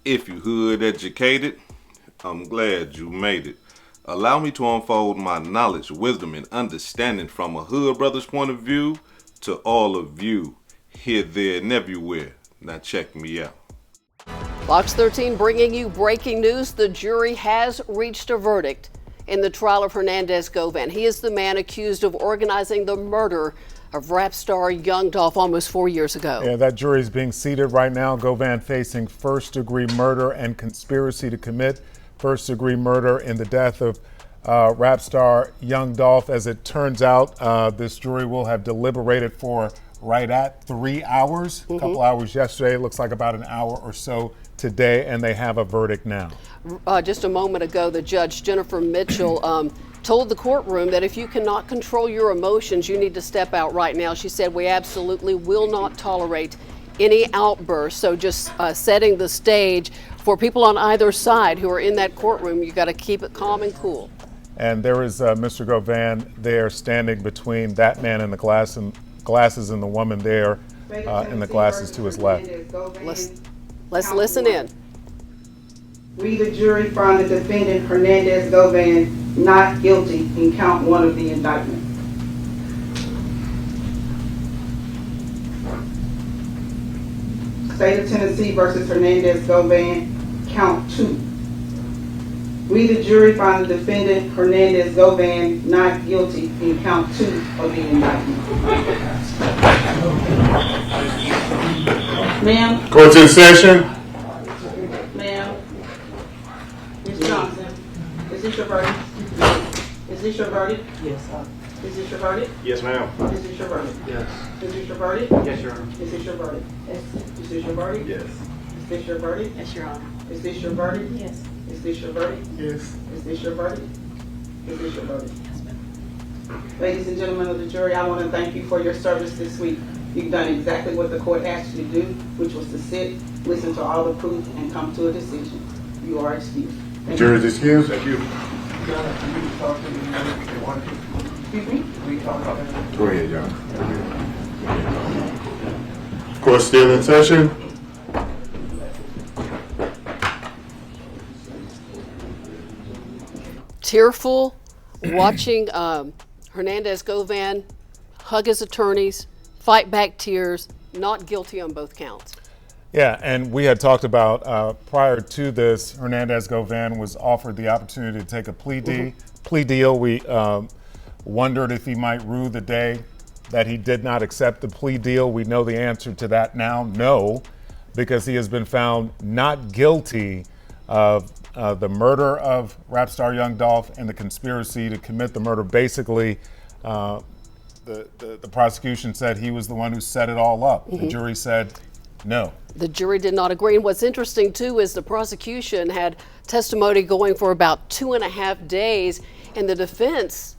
If you hood educated, I'm glad you made it. Allow me to unfold my knowledge, wisdom, and understanding from a hood brother's point of view to all of you, here, there, and everywhere. Now check me out. Fox 13 bringing you breaking news. The jury has reached a verdict in the trial of Hernandez Govan. He is the man accused of organizing the murder of rap star Young Dolph almost 4 years ago. Yeah, that jury is being seated right now. Govan facing first-degree murder and conspiracy to commit first-degree murder in the death of rap star Young Dolph. As it turns out, this jury will have deliberated for right at 3 hours. A couple hours yesterday. It looks like about an hour or so today, and they have a verdict now. Just a moment ago, the judge, Jennifer Mitchell, told the courtroom that if you cannot control your emotions, you need to step out right now. She said, we absolutely will not tolerate any outbursts. So just setting the stage for people on either side who are in that courtroom, you got to keep it calm and cool. And there is Mr. Govan there standing between that man in the glasses and the woman there in the glasses to his left. Let's listen in. We, the jury, find the defendant Hernandez Govan not guilty in count 1 of the indictment. State of Tennessee versus Hernandez Govan, count 2. We, the jury, find the defendant Hernandez Govan not guilty in count 2 of the indictment. Ma'am. Court's in session. Ma'am. Ms. Johnson, is this your verdict? Is this your verdict? Yes. Is this your verdict? Yes, ma'am. Is this your verdict? Yes. Is this your verdict? Yes, Your Honor. Is this your verdict? Yes. Is this your verdict? Yes. Is this your verdict? Yes, Your Honor. Is this your verdict? Yes. Is this your verdict? Yes. Is this your verdict? Is this your verdict? Yes, ma'am. Ladies and gentlemen of the jury, I want to thank you for your service this week. You've done exactly what the court asked you to do, which was to sit, listen to all the proof, and come to a decision. You are excused. Thank Jury is excused. Thank you. Excuse me? Go ahead, John. Court still in session. Tearful, watching Hernandez Govan hug his attorneys, fight back tears, not guilty on both counts. Yeah, and we had talked about prior to this, Hernandez Govan was offered the opportunity to take a plea deal. We wondered if he might rue the day that he did not accept the plea deal. We know the answer to that now, no, because he has been found not guilty of the murder of rap star Young Dolph and the conspiracy to commit the murder. Basically, the prosecution said he was the one who set it all up. The jury said no. The jury did not agree. And what's interesting, too, is the prosecution had testimony going for about 2.5 days, and the defense,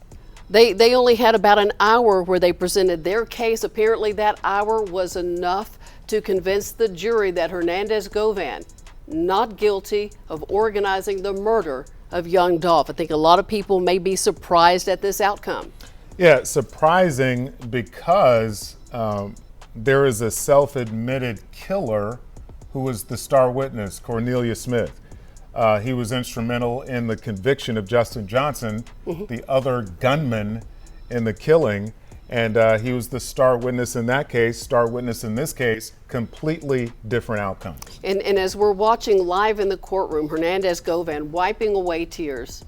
they only had about an hour where they presented their case. Apparently, that hour was enough to convince the jury that Hernandez Govan not guilty of organizing the murder of Young Dolph. I think a lot of people may be surprised at this outcome. Yeah, surprising because there is a self-admitted killer who was the star witness, Cornelius Smith. He was instrumental in the conviction of Justin Johnson, the other gunman in the killing, and he was the star witness in that case, star witness in this case, completely different outcome. And as we're watching live in the courtroom, Hernandez Govan wiping away tears,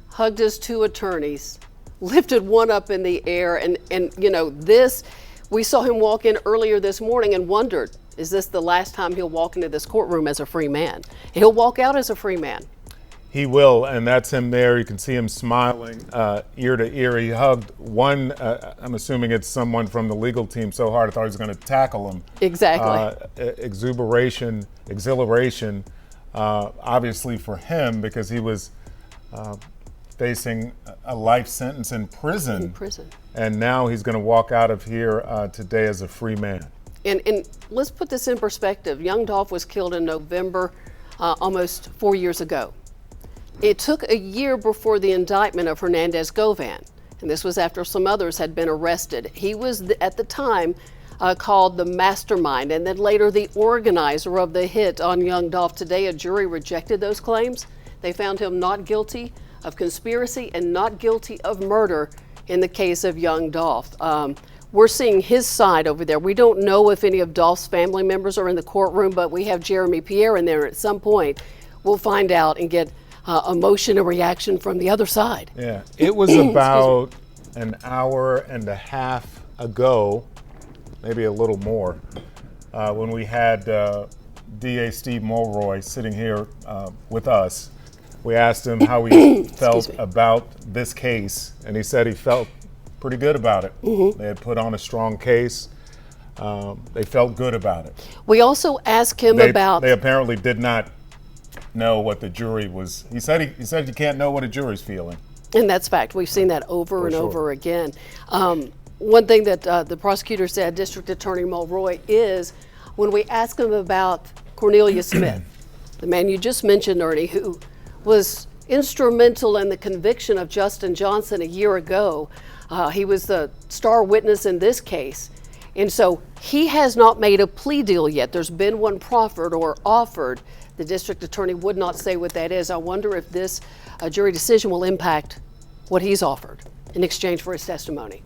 hugged his 2 attorneys, lifted one up in the air, and you know, this, we saw him walk in earlier this morning and wondered, is this the last time he'll walk into this courtroom as a free man? And he'll walk out as a free man. He will, and that's him there. You can see him smiling ear to ear. He hugged one, I'm assuming it's someone from the legal team so hard I thought he was going to tackle him. Exactly. Exhilaration, obviously for him because he was facing a life sentence in prison. And now he's going to walk out of here today as a free man. And let's put this in perspective. Young Dolph was killed in November almost 4 years ago. It took a year before the indictment of Hernandez Govan, and this was after some others had been arrested. He was, at the time, called the mastermind and then later the organizer of the hit on Young Dolph. Today, a jury rejected those claims. They found him not guilty of conspiracy and not guilty of murder in the case of Young Dolph. We're seeing his side over there. We don't know if any of Dolph's family members are in the courtroom, but we have Jeremy Pierre in there. At some point, we'll find out and get emotion and reaction from the other side. Yeah, it was about an hour and a half ago, maybe a little more, when we had DA Steve Mulroy sitting here with us. We asked him how he felt about this case, and he said he felt pretty good about it. They had put on a strong case. They felt good about it. We also asked him about. They apparently did not know what the jury was. He said you can't know what a jury's feeling. And that's fact. We've seen that over and over again. One thing that the prosecutor said, District Attorney Mulroy, is when we asked him about Cornelius Smith, the man you just mentioned, Ernie, who was instrumental in the conviction of Justin Johnson a year ago. He was the star witness in this case. And so he has not made a plea deal yet. There's been one proffered or offered. The district attorney would not say what that is. I wonder if this jury decision will impact what he's offered in exchange for his testimony.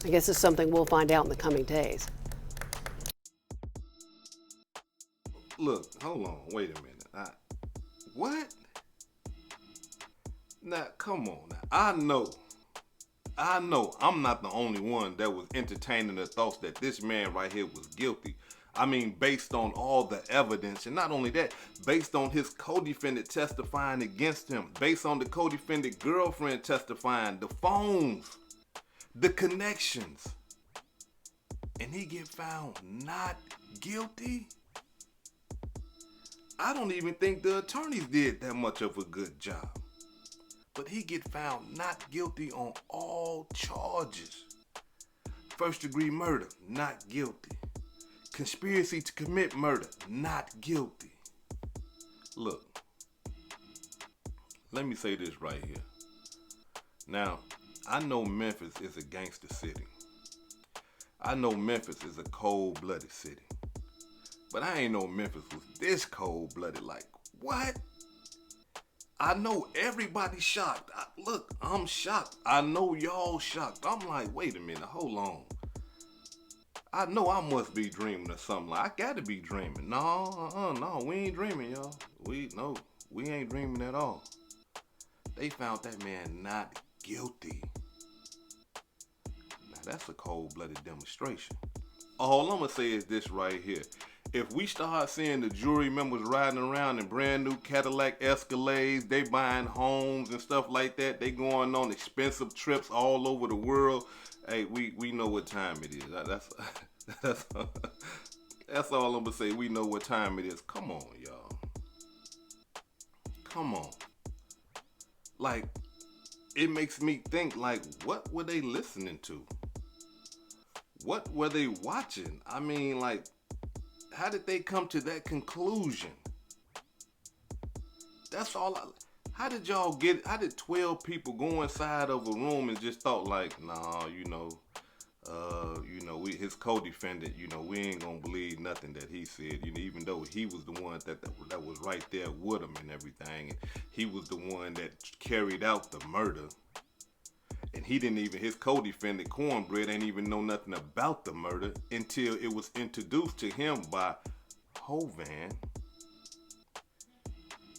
I guess it's something we'll find out in the coming days. Look, hold on, wait a minute. What? Now, come on. Now, I know I'm not the only one that was entertaining the thoughts that this man right here was guilty. I mean, based on all the evidence, and not only that, based on his co-defendant testifying against him, based on the co-defendant girlfriend testifying, the phones, the connections, and he get found not guilty? I don't even think the attorneys did that much of a good job. But he get found not guilty on all charges. First degree murder, not guilty. Conspiracy to commit murder, not guilty. Look, let me say this right here. Now, I know Memphis is a gangster city. I know Memphis is a cold-blooded city. But I ain't know Memphis was this cold-blooded. Like, what? I know everybody's shocked. Look, I'm shocked. I know y'all shocked. I'm like, wait a minute, hold on. I know I must be dreaming or something. Like, I gotta be dreaming. No, we ain't dreaming, y'all. We ain't dreaming at all. They found that man not guilty. Now, that's a cold-blooded demonstration. All I'm gonna say is this right here. If we start seeing the jury members riding around in brand new Cadillac Escalades, they buying homes and stuff like that, they going on expensive trips all over the world, hey, we know what time it is. That's all I'm gonna say. We know what time it is. Come on, y'all. Come on. Like, it makes me think, like, what were they listening to? What were they watching? I mean, like, how did they come to that conclusion? That's all. How did 12 people go inside of a room and just thought like, nah, his co-defendant, we ain't gonna believe nothing that he said, even though he was the one that was right there with him and everything, and he was the one that carried out the murder. And his co-defendant, Cornbread, ain't even know nothing about the murder until it was introduced to him by Govan.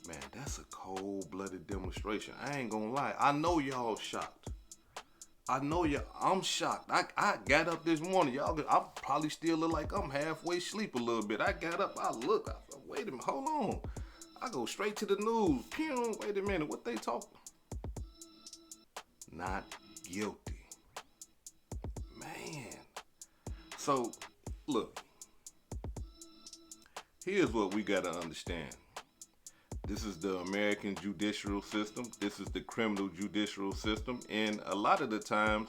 Man, that's a cold-blooded demonstration. I ain't gonna lie. I know y'all shocked. I'm shocked. I got up this morning. I probably still look like I'm halfway asleep a little bit. I got up, I said, wait a minute, hold on. I go straight to the news. Wait a minute, what they talking? Not guilty. Man. So, look. Here's what we got to understand. This is the American judicial system. This is the criminal judicial system. And a lot of the times,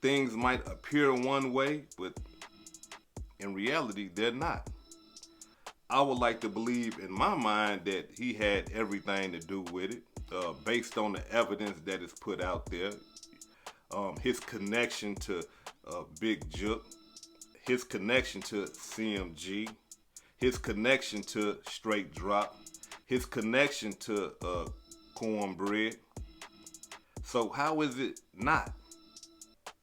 things might appear one way, but in reality, they're not. I would like to believe in my mind that he had everything to do with it. Based on the evidence that is put out there. his connection to Big Jook, his connection to CMG, his connection to Straight Drop, his connection to Cornbread. So how is it not?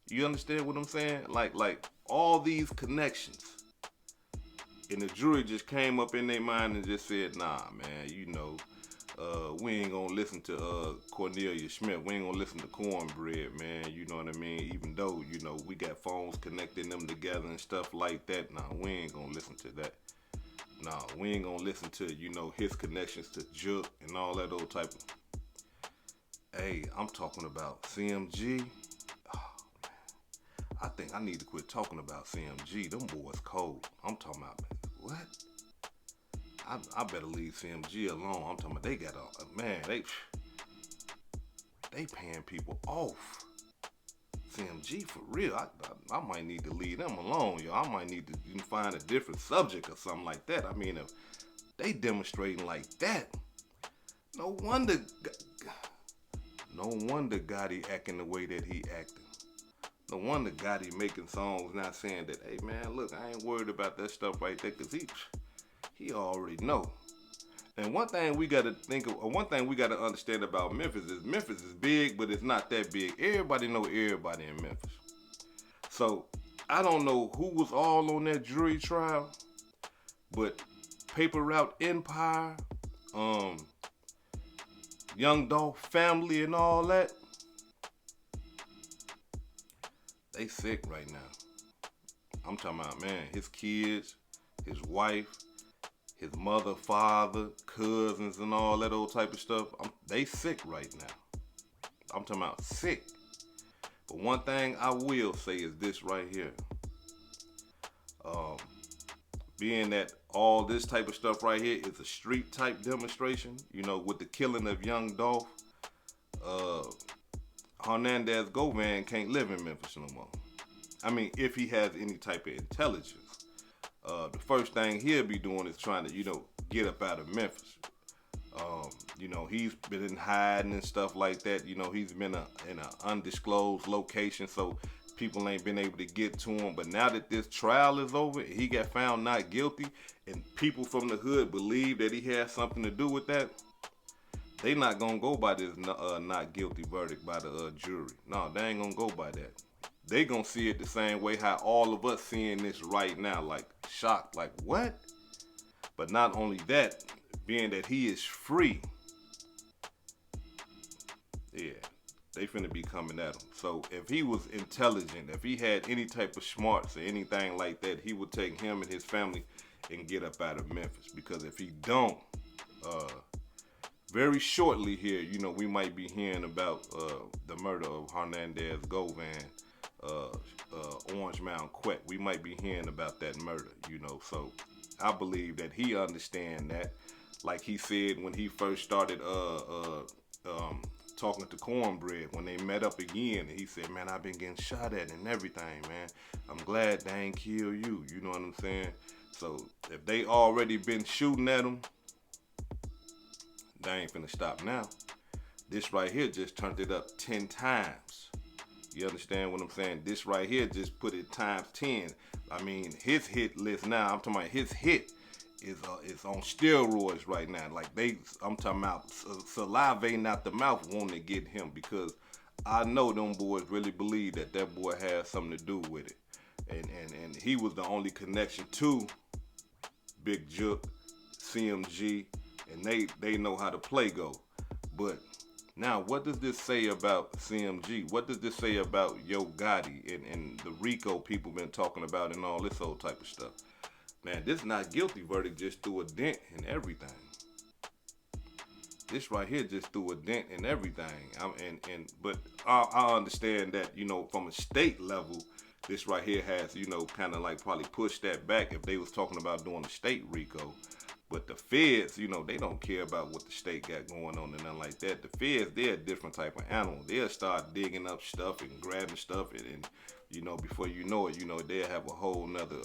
You understand what I'm saying? Like all these connections. And the jury just came up in their mind and just said, nah, man, we ain't gonna listen to Cornelia Schmidt. We ain't gonna listen to Cornbread, man. You know what I mean? Even though, we got phones connecting them together and stuff like that. Nah, we ain't gonna listen to that. Nah, we ain't gonna listen to, his connections to Jook and all that old type of. Hey, I'm talking about CMG. Oh, man. I think I need to quit talking about CMG. Them boys cold. I'm talking about, man, what? I better leave CMG alone. I'm talking about they got they paying people off. CMG for real. I might need to leave them alone, yo. I might need to find a different subject or something like that. I mean, if they demonstrating like that, no wonder Gotti acting the way that he acting. No wonder Gotti making songs not saying that, hey man, look, I ain't worried about that stuff right there, cause he already know. And one thing we gotta understand about Memphis is big, but it's not that big. Everybody know everybody in Memphis. So I don't know who was all on that jury trial, but Paper Route Empire, Young Dolph family and all that, they sick right now. I'm talking about, man, his kids, his wife, his mother, father, cousins, and all that old type of stuff. They sick right now. I'm talking about sick. But one thing I will say is this right here. Being that all this type of stuff right here is a street type demonstration, with the killing of Young Dolph, Hernandez Govan can't live in Memphis no more. I mean, if he has any type of intelligence. The first thing he'll be doing is trying to, get up out of Memphis. He's been in hiding and stuff like that. He's been in an undisclosed location, so people ain't been able to get to him. But now that this trial is over, he got found not guilty, and people from the hood believe that he had something to do with that, they not gonna go by this not guilty verdict by the jury. No, they ain't gonna go by that. They gonna see it the same way how all of us seeing this right now, like shocked, like what? But not only that, being that he is free, yeah, they finna be coming at him. So if he was intelligent, if he had any type of smarts or anything like that, he would take him and his family and get up out of Memphis. Because if he don't, very shortly here, we might be hearing about the murder of Hernandez Govan, Orange Mountain Quet. We might be hearing about that murder, So I believe that he understand that. Like he said when he first started talking to Cornbread, when they met up again, and he said, man, I've been getting shot at and everything, man. I'm glad they ain't kill you. You know what I'm saying? So if they already been shooting at him, they ain't finna stop now. This right here just turned it up 10 times. You understand what I'm saying? This right here just put it times 10. I mean, his hit list now, I'm talking about his hit is on steroids right now. Like I'm talking about salivating out the mouth wanting to get him, because I know them boys really believe that boy has something to do with it. And he was the only connection to Big Jook, CMG, and they know how the play go. But now, what does this say about CMG? What does this say about Yo Gotti and the RICO people been talking about and all this old type of stuff? Man, this not guilty verdict just threw a dent in everything. This right here just threw a dent in everything. But I understand that, from a state level, this right here has, kind of like probably pushed that back if they was talking about doing the state RICO. But the feds, they don't care about what the state got going on and nothing like that. The feds, they're a different type of animal. They'll start digging up stuff and grabbing stuff and before you know it, they'll have a whole nother,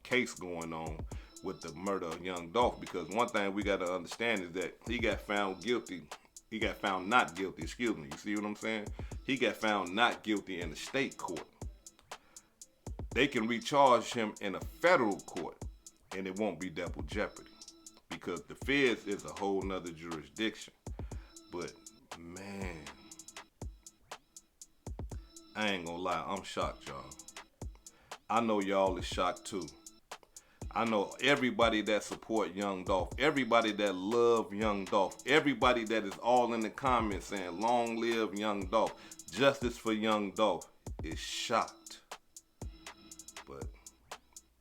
case going on with the murder of Young Dolph. Because one thing we got to understand is that he got found not guilty, excuse me. You see what I'm saying? He got found not guilty in the state court. They can recharge him in a federal court, and it won't be double jeopardy, because the feds is a whole nother jurisdiction. But man, I ain't gonna lie, I'm shocked, y'all. I know y'all is shocked too. I know everybody that support Young Dolph, everybody that love Young Dolph, everybody that is all in the comments saying long live Young Dolph, justice for Young Dolph, is shocked. But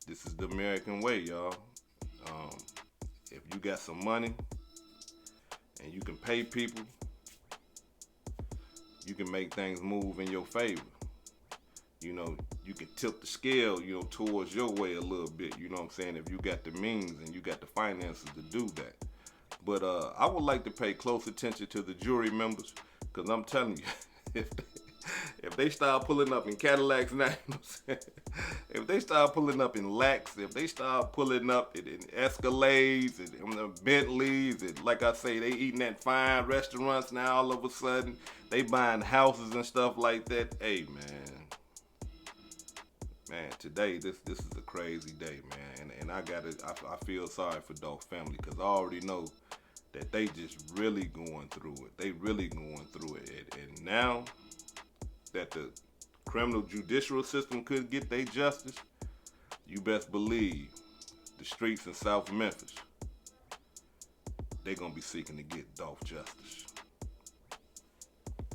this is the American way, y'all. If you got some money and you can pay people, you can make things move in your favor. You know, you can tilt the scale, you know, towards your way a little bit, you know what I'm saying, if you got the means and you got the finances to do that. But I would like to pay close attention to the jury members, because I'm telling you, if they start pulling up in Cadillacs now, you know what I'm saying? If they start pulling up in Lacs, if they start pulling up in Escalades and Bentleys, and like I say, they eating at fine restaurants now all of a sudden, they buying houses and stuff like that. Hey, man, today this is a crazy day, man, and I feel sorry for Dolph family, because I already know that they just really going through it. They really going through it, and now that the criminal judicial system could get their justice, you best believe the streets in South Memphis, they gonna be seeking to get Dolph justice.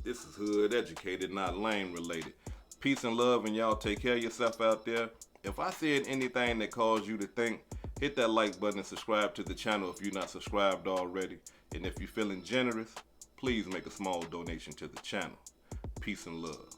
This is hood educated, not lame related. Peace and love, and y'all take care of yourself out there. If I said anything that caused you to think, hit that like button and subscribe to the channel if you're not subscribed already. And if you're feeling generous, please make a small donation to the channel. Peace and love.